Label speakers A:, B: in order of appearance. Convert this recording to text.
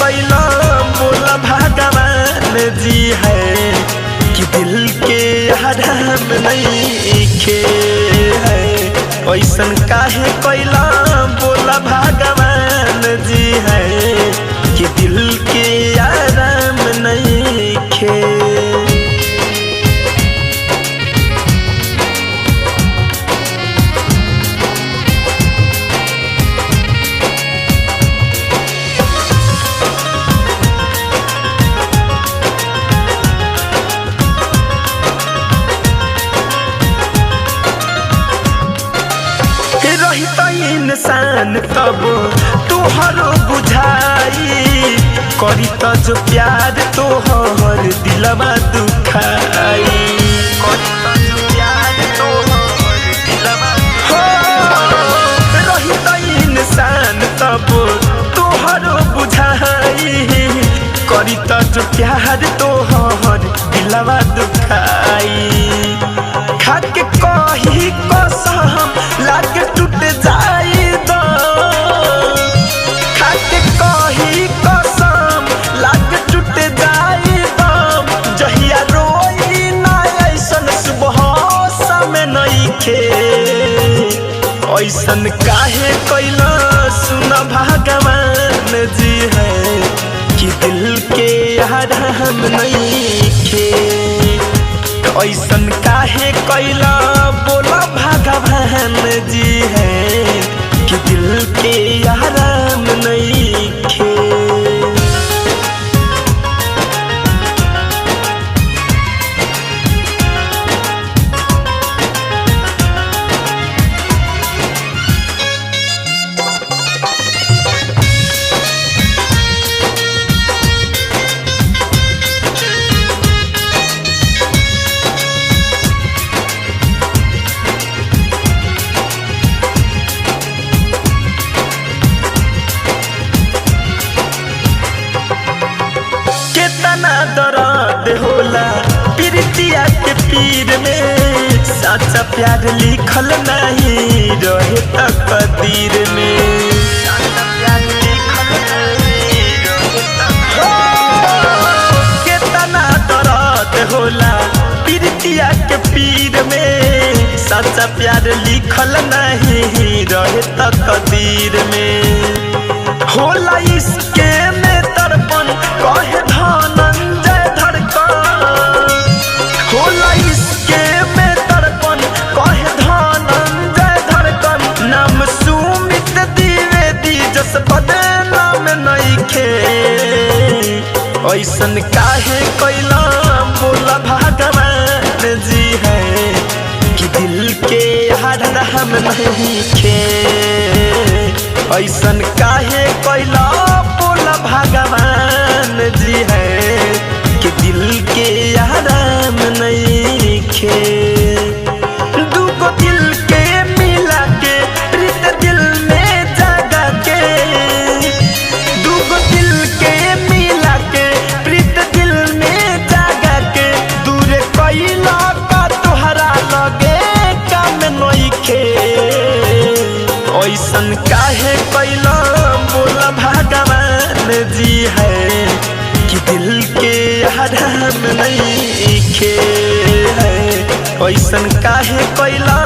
A: कैला बोला भगवान जी है कि दिल के आराम नहीं खे है। ऐसन काहे कैला बोला भगवान जी है कि दिल के आराम नहीं खे। इंसान तब तोहरो बुझाई करी त जो प्यार तोहर दिलवा दुखाई। करी त जो प्यार तोहर दिलवा रही त इंसान तब तोहरो बुझाई करी त जो प्यार तोहर दिलवा दुखाई। खाके कही कसम लागे टूट जाई ऐसन काहे कैला सुन भगवान जी है कि दिल के आराम नहीं खे। ऐसन काहे कैला बोला भगवान जी है कि दिल के आराम नहीं खे। कितना दर्द होला प्रीतिया के पीर में सच्चा प्यार लिखल नहीं रहे तकदीर में। कितना दर्द होला प्रीतिया के पीर में सच्चा प्यार लिखल नहीं रहे तकदीर में। होला इसके में तड़पन कहे धनंजय धड़कन। होला इसके में तड़पन कहे धनंजय धड़कन। नाम सुमित द्विवेदी जस बदनाम नइखे। ऐसन काहे कैला बोला भगवान जी है कि दिल के आराम नहीं खे। ऐसन काहे कैला बोला भगवान जी है कि दिल के आराम नहीं खे। दूगो दिल के मिला के प्रीत दिल में जगा के। दूगो दिल के मिला के प्रीत दिल में जगा के। दूर कैला का तोहरा लगे काम नहीं खे। ऐसन काहे कैला बोला भगवान जी है कि दिल के आराम नहीं खे है। ऐसन काहे कैला